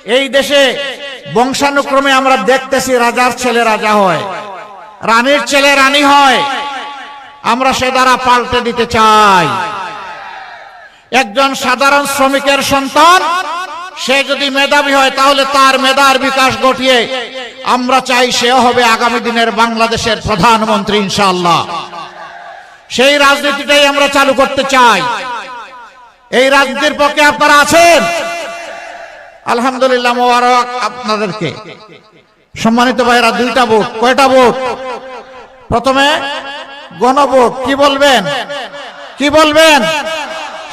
এই দেশে বংশানুক্রমে আমরা দেখতেছি রাজার ছেলে রাজা হয়, রানীর ছেলে রানী হয়। আমরা সে দ্বারা পাল্টে দিতে চাই। একজন সাধারণ শ্রমিকের সন্তান সে যদি মেধাবী হয় তাহলে তার মেধার বিকাশ ঘটিয়ে আমরা চাই সেও হবে আগামী দিনের বাংলাদেশের প্রধানমন্ত্রী ইনশাআল্লাহ। সেই রাজনীতিটাই আমরা চালু করতে চাই। এই রাজনীতির পক্ষে আপনারা আছেন? আলহামদুলিল্লাহ, মোবারক আপনাদেরকে। সম্মানিত ভাইরা, 2টা ভোট। কয়টা ভোট? প্রথমে গণভোট। কি বলবেন? কি বলবেন?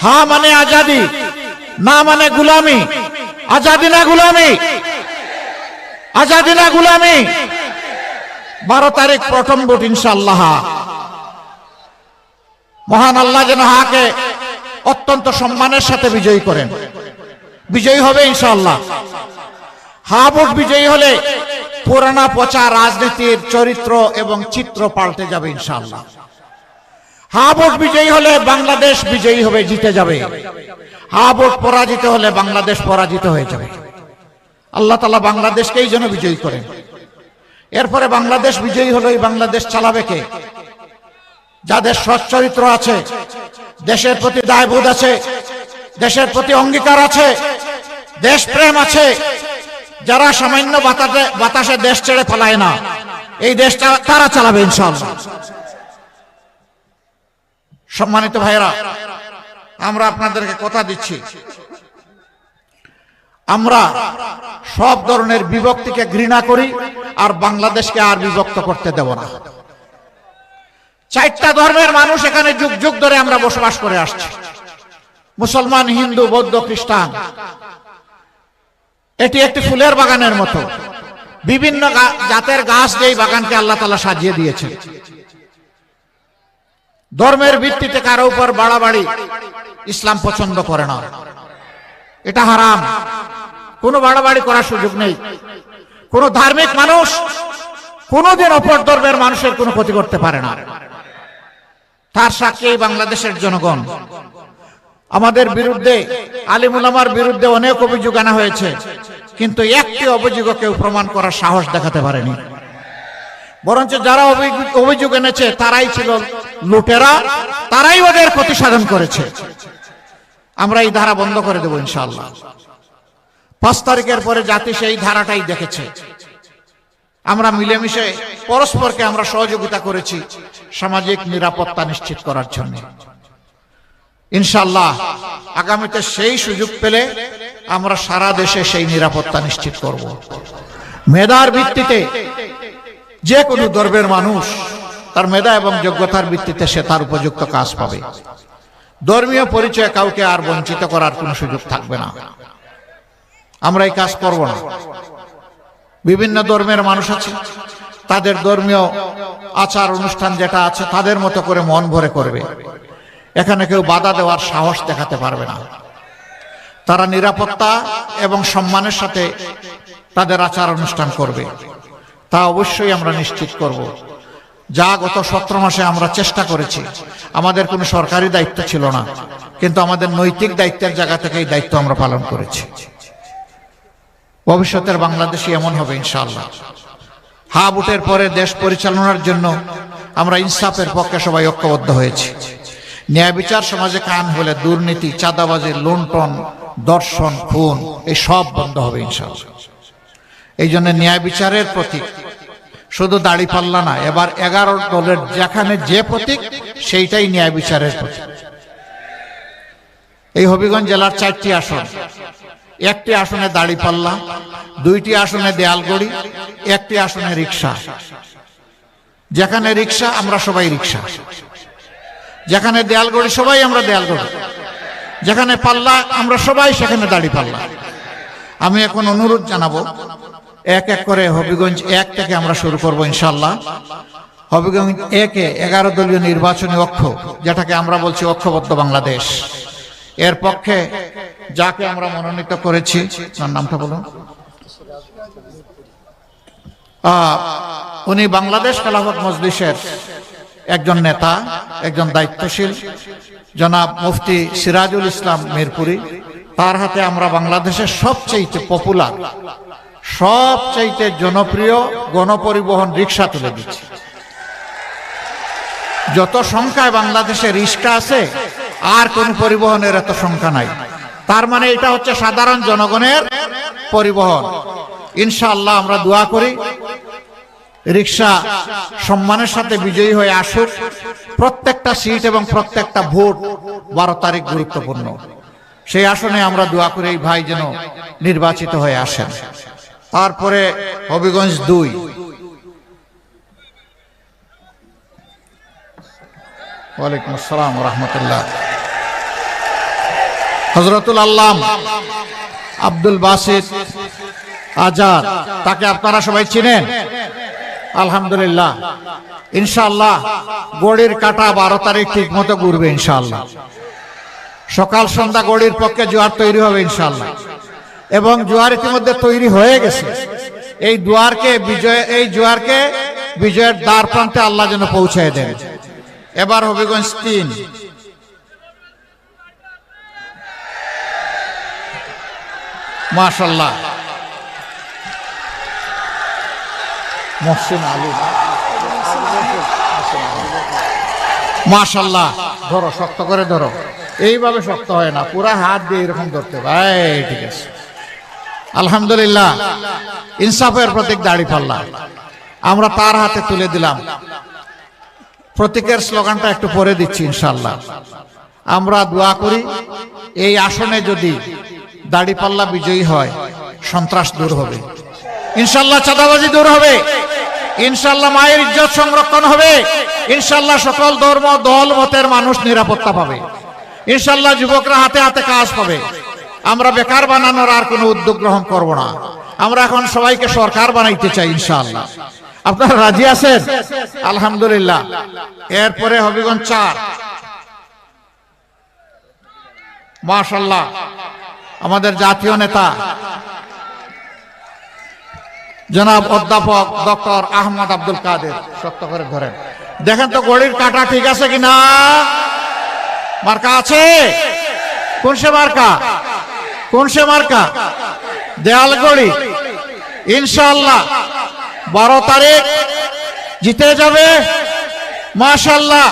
হ্যাঁ মানে আজাদি, না মানে গুলামি। আজাদি না গুলামি? আজাদি না গুলামি? 12 তারিখ প্রথম ভোট ইনশাআল্লাহ। মহান আল্লাহ যেন হাকে অত্যন্ত সম্মানের সাথে বিজয়ী করেন। বিজয়ী হবে ইনশাআল্লাহ। হা ভোট বিজয়ী হলে পুরানা পচা রাজনীতির চরিত্র এবং চিত্র পাল্টে যাবে ইনশাআল্লাহ। হা ভোট বিজয়ী হলে বাংলাদেশ বিজয়ী হবে, জিতে যাবে। হা ভোট পরাজিত হলে বাংলাদেশ পরাজিত হয়ে যাবে। আল্লাহ তাআলা বাংলাদেশকেই যেন বিজয়ী করেন। এরপরে বাংলাদেশ বিজয়ী হলে বাংলাদেশ চালাবে কে? যাদের সৎ চরিত্র আছে, দেশের প্রতি দায়বোধ আছে, দেশের প্রতি অঙ্গীকার আছে, দেশপ্রেম আছে, যারা সামান্য বাতাসে দেশ ছেড়ে পালায় না, এই দেশটা তারা চালাবে ইনশাআল্লাহ। সম্মানিত ভাইরা, আমরা আপনাদেরকে কথা দিচ্ছি, আমরা সব ধরনের বিভক্তিকে ঘৃণা করি আর বাংলাদেশকে আর বিভক্ত করতে দেব না। 4টা ধর্মের মানুষ এখানে যুগ যুগ ধরে আমরা বসবাস করে আসছি। মুসলমান, হিন্দু, বৌদ্ধ, খ্রিস্টান। এটি একটি ফুলের বাগানের মতো। বিভিন্ন জাতের গাছ দিয়ে বাগানকে আল্লাহ তাআলা সাজিয়ে দিয়েছেন। ধর্মের ভিত্তিতে কারো উপর বাড়াবাড়ি ইসলাম পছন্দ করে না। এটা হারাম। কোনো বাড়াবাড়ি করার সুযোগ নেই। কোন ধার্মিক মানুষ কোনদিন অপর ধর্মের মানুষের কোনো ক্ষতি করতে পারে না। তার সাক্ষী বাংলাদেশের জনগণ। আমাদের বিরুদ্ধে, আলিম উলামার বিরুদ্ধে অনেক অভিযোগ আনা হয়েছে, কিন্তু একটি অভিযোগও কেউ প্রমাণ করার সাহস দেখাতে পারেনি। বরঞ্চ যারা অভিযোগ এনেছে তারাই ছিল লুটেরা, তারাই ওদের ক্ষতি সাধন করেছে। আমরা এই ধারা বন্ধ করে দেব ইনশাআল্লাহ। 5 তারিখের পরে জাতি সেই ধারাটাই দেখেছে। আমরা মিলেমিশে পরস্পরকে আমরা সহযোগিতা করেছি সামাজিক নিরাপত্তা নিশ্চিত করার জন্য। ইনশাআল্লাহ আগামীতে সেই সুযোগ পেলে আমরা সারা দেশে সেই নিরাপত্তা নিশ্চিত করব। মেধার ভিত্তিতে যে কোনো ধর্মের মানুষ তার মেধা এবং যোগ্যতার ভিত্তিতে সে তার উপযুক্ত কাজ পাবে। ধর্মীয় পরিচয়ে কাউকে আর বঞ্চিত করার কোনো সুযোগ থাকবে না। আমরা এই কাজ করব না। বিভিন্ন ধর্মের মানুষ আছে, তাদের ধর্মীয় আচার অনুষ্ঠান যেটা আছে তাদের মতো করে মন ভরে করবে। এখানে কেউ বাধা দেওয়ার সাহস দেখাতে পারবে না। তারা নিরাপত্তা এবং সম্মানের সাথে তাদের আচার অনুষ্ঠান করবে, তা অবশ্যই আমরা নিশ্চিত করব। যা গত 17 মাসে আমরা চেষ্টা করেছি, আমাদের কোনো সরকারি দায়িত্ব ছিল না, কিন্তু আমাদের নৈতিক দায়িত্বের জায়গা থেকে এই দায়িত্ব আমরা পালন করেছি। ভবিষ্যতের বাংলাদেশে এমন হবে ইনশাআল্লাহ। হা ভোটের পরে দেশ পরিচালনার জন্য আমরা ইনসাফের পক্ষে সবাই ঐক্যবদ্ধ হয়েছি। ন্যায় বিচার সমাজে কায়েম হলে দুর্নীতি, চাঁদাবাজি, লুণ্ঠন, দর্শন, খুন এই সব বন্ধ হবে ইনশাআল্লাহ। এই জন্য ন্যায় বিচারের প্রতীক শুধু দাড়িপাল্লা না, এবার 11 দলের যেখানে যে প্রতীক সেইটাই ন্যায় বিচারের প্রতীক। এই হবিগঞ্জ জেলার 4টি আসন, 1টি আসনে দাড়িপাল্লা, 2টি আসনে দেয়ালগড়ি, 1টি আসনে রিক্সা। যেখানে রিক্সা আমরা সবাই রিক্সা, যেখানে দেয়ালগড়ি সবাই আমরা দেয়ালগড়ি, যেখানে পাল্লা আমরা সবাই সেখানে দাড়িপাল্লা। আমি এখন অনুরোধ জানাবো, এক এক করে হবিগঞ্জ 1 থেকে আমরা শুরু করব ইনশাআল্লাহ। হবিগঞ্জ 1-এ 11 দলীয় নির্বাচনী ঐক্য, যেটাকে আমরা বলছি ঐক্যবদ্ধ বাংলাদেশ, এর পক্ষে যাকে আমরা মনোনীত করেছি, তার নামটা বলুন। উনি বাংলাদেশ খেলাফত মজলিসের একজন নেতা, একজন দায়িত্বশীল, জনাব মুফতি সিরাজুল ইসলাম মিরপুরি। তার হাতে আমরা বাংলাদেশের সবচেয়ে পপুলার, সবচেয়ে জনপ্রিয় গণপরিবহন রিক্সা তুলে দিচ্ছি। যত সংখ্যায় বাংলাদেশে রিক্সা আছে আর কোন পরিবহনের এত সংখ্যা নাই। তার মানে এটা হচ্ছে সাধারণ জনগণের পরিবহন। ইনশাআল্লাহ আমরা দোয়া করি রিক্সা সম্মানের সাথে বিজয়ী হয়ে আসুক। প্রত্যেকটা সিট এবং প্রত্যেকটা ভোট 12 তারিখ গুরুত্বপূর্ণ। সেই আসনে আমরা দোয়া করি এই ভাই যেন নির্বাচিত হয়ে আসেন। তারপরে হবিগঞ্জ 2, ওয়ালাইকুম আসসালাম রহমতুল্লাহ, হযরতুল আল্লাম আব্দুল বাসিত আজাদ, তাকে আপনারা সবাই চিনেন আলহামদুলিল্লাহ। ইনশাআল্লাহ গড়ির কাটা 12 তারিখ ঠিক মতো ঘুরবে ইনশাআল্লাহ। সকাল সন্ধ্যা গড়ির পক্ষে জোয়ার তৈরি হবে ইনশাআল্লাহ, এবং জোয়ার ইতিমধ্যে তৈরি হয়ে গেছে। এই জোয়ারকে বিজয়ের দ্বার প্রান্তে আল্লাহ যেন পৌঁছায় দেন। এবার হবিগঞ্জ 3, মাশাআল্লাহ মহসিন আলী, মাশাআল্লাহ। ধরো, শক্ত করে ধরো, এইভাবে শক্ত হয় না, পুরা হাত দিয়ে এরকম ধরতে ভাই। ঠিক আছে, আলহামদুলিল্লাহ। ইনসাফের প্রতীক দাঁড়িপাল্লা আমরা তার হাতে তুলে দিলাম। প্রতীকের স্লোগানটা একটু পরে দিচ্ছি ইনশাআল্লাহ। আমরা দোয়া করি এই আসনে যদি দাঁড়িপাল্লা বিজয়ী হয়, সন্ত্রাস দূর হবে ইনশাআল্লাহ, চাঁদাবাজি দূর হবে ইনশাআল্লাহ, মায়ের ইজ্জত সংরক্ষণ হবে ইনশাআল্লাহ, সকল ধর্ম দল মতের মানুষ নিরাপত্তা পাবে ইনশাআল্লাহ, যুবকরা হাতে হাতে কাজ পাবে। আমরা বেকার বানানোর আর কোনো উদ্যোগ গ্রহণ করব না। আমরা এখন সবাইকে সরকার বানাইতে চাই ইনশাআল্লাহ। আপনারা রাজি আছেন? আলহামদুলিল্লাহ। এরপরে হবিগঞ্জ 4, মাশাআল্লাহ, আমাদের জাতীয় নেতা জনাব অধ্যাপক ডক্টর আহমদ আব্দুল কাদের, শক্ত করে ধরেন। দেখেন তো গড়ির কাটা ঠিক আছে কিনা, মার্কা আছে? কোন সে মার্কা? কোন সে মার্কা? দেয়াল গড়ি ইনশাআল্লাহ 12 তারিখ জিতে যাবে মাশাআল্লাহ।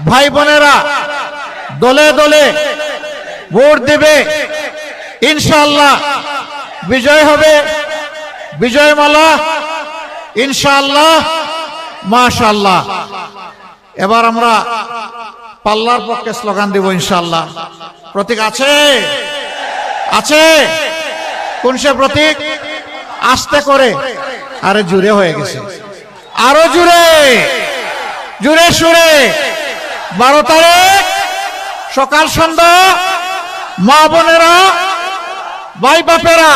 ভাই বোনেরা দলে দলে ভোট দেবে ইনশাআল্লাহ, বিজয় হবে, বিজয়মালা ইনশাআল্লাহ মাশাআল্লাহ। এবার আমরা পাল্লার পক্ষে স্লোগান দেব ইনশাআল্লাহ। প্রতীক আছে? আছে? কোন সে প্রতীক? আস্তে করে, আরে জুড়ে হয়ে গেছে, আরো জুড়ে, জুড়ে সুরে 12 তারিখ সকাল সন্ধ্যা মা বোনেরা ভাই বাপেরা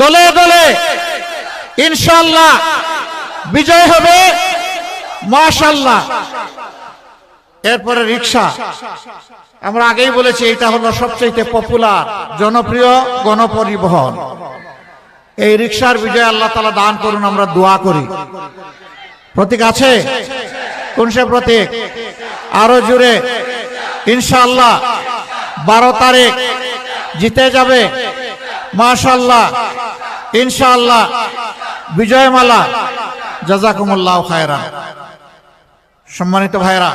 দলে দলে ইনশাআল্লাহ বিজয় হবে মাশাআল্লাহ। এরপরে রিক্সা, আমরা আগেই বলেছি এটা হলো সবচেয়ে পপুলার জনপ্রিয় গণপরিবহন। এই রিক্সার বিজয় আল্লাহ তাআলা দান করুন, আমরা দোয়া করি। প্রতীক আছে? কোন সে প্রতীক? আরো জুড়ে ইনশাআল্লাহ 12 তারিখ জিতে যাবে মাশাআল্লাহ ইনশাআল্লাহ, বিজয়মালা। জাযাকুমুল্লাহু খায়রান। সম্মানিত ভাইরা,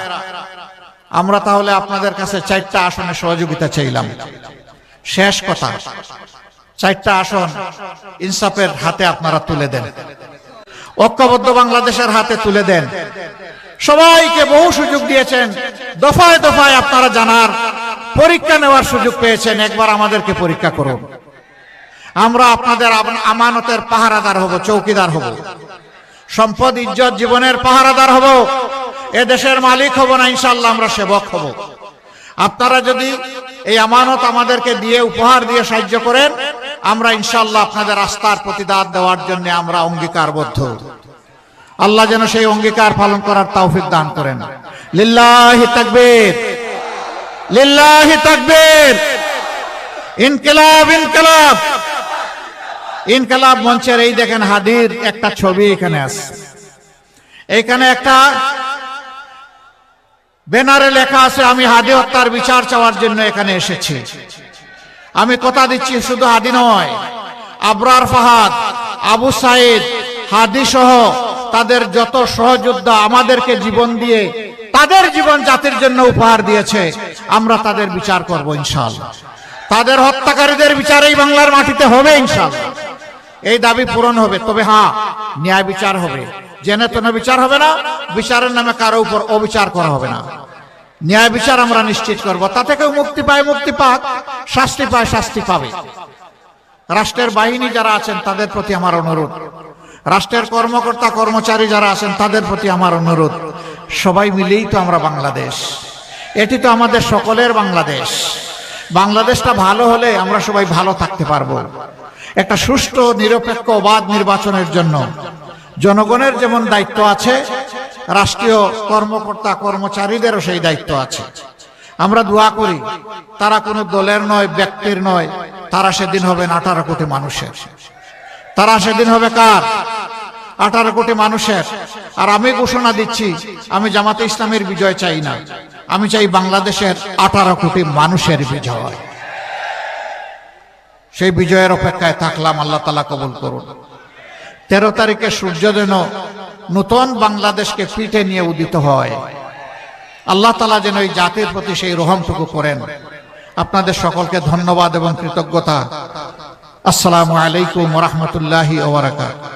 আমরা তাহলে আপনাদের কাছে 4টা আসনে সহযোগিতা চাইলাম। শেষ কথা, 4টা আসন ইনসাফের হাতে আপনারা তুলে দেন, ঐক্যবদ্ধ বাংলাদেশের হাতে তুলে দেন। সবাইকে বহু সুযোগ দিয়েছেন, দফায় দফায় আপনারা জানার পরীক্ষা নেওয়ার সুযোগ পেয়েছেন। একবার আমাদেরকে পরীক্ষা করুন। আমরা আপনাদের আমানতের পাহারাদার হব, চৌকিদার হব, সম্পদ ইজ্জত জীবনের পাহারাদার হব, এ দেশের মালিক হব না, ইনশাআল্লাহ আমরা সেবক হব। আপনারা যদি এই আমানত আমাদেরকে দিয়ে উপহার দিয়ে সাহায্য করেন, আমরা ইনশাআল্লাহ আপনাদের আস্থার প্রতিদান দেওয়ার জন্য আমরা অঙ্গীকারবদ্ধ। আল্লাহ যেন সেই অঙ্গীকার পালন করার তৌফিক দান করেন। লিল্লাহি তাকবীর, লিল্লাহি তাকবীর। ইনকিলাব, ইনকিলাব, ইনকিলাব মঞ্চের এই দেখেন হাদির একটা ছবি এখানে আছে। এইখানে একটা ব্যানারে লেখা আছে, আমি হাদি হত্যার বিচার চাওয়ার জন্য এখানে এসেছি। আমি কথা দিচ্ছি, শুধু হাদি নয়, আবরার ফাহাদ, আবু সাইদ, হাদি সহ তাদের যত সহযোদ্ধা আমাদেরকে জীবন দিয়ে তাদের জীবন জাতির জন্য উপহার দিয়েছে, আমরা তাদের বিচার করব ইনশাআল্লাহ। তাদের হত্যাকারীদের বিচার এই বাংলার মাটিতে হবে ইনশাআল্লাহ। এই দাবি পূরণ হবে। তবে হ্যাঁ, ন্যায় বিচার হবে, জেনে তেনে বিচার হবে না, বিচারের নামে কারো উপর অবিচার করা হবে না। ন্যায় বিচার আমরা নিশ্চিত করব। তাতে কেউ মুক্তি পায় মুক্তি পাক, শাস্তি পায় শাস্তি পাবে। রাষ্ট্রের বাহিনী যারা আছেন তাদের প্রতি আমার অনুরোধ, রাষ্ট্রের কর্মকর্তা কর্মচারী যারা আছেন তাদের প্রতি আমার অনুরোধ, সবাই মিলেই তো আমরা বাংলাদেশ, এটি তো আমাদের সকলের বাংলাদেশ। বাংলাদেশটা ভালো হলে আমরা সবাই ভালো থাকতে পারবো। একটা সুষ্ঠু নিরপেক্ষ অবাধ নির্বাচনের জন্য জনগণের যেমন দায়িত্ব আছে, রাষ্ট্রীয় কর্মকর্তা কর্মচারীদেরও সেই দায়িত্ব আছে। আমরা দোয়া করি তারা কোনো দলের নয়, ব্যক্তির নয়, তারা সেদিন হবেন 18 কোটি মানুষের। তারা সেদিন হবে কার? 18 কোটি মানুষের। আর আমি ঘোষণা দিচ্ছি, আমি জামাতে ইসলামের বিজয় চাই না, আমি চাই বাংলাদেশের 18 কোটি মানুষের বিজয়। সেই বিজয়ের অপেক্ষায় থাকলাম। আল্লাহ তাআলা কবুল করুন। 13 তারিখে সূর্য যেন নতুন বাংলাদেশকে পিঠে নিয়ে উদিত হয়। আল্লাহ তাআলা যেন এই জাতির প্রতি সেই রহমটুকু করেন। আপনাদের সকলকে ধন্যবাদ এবং কৃতজ্ঞতা। আসসালামু আলাইকুম ওয়া রাহমাতুল্লাহি ওয়া বারাকাতুহু।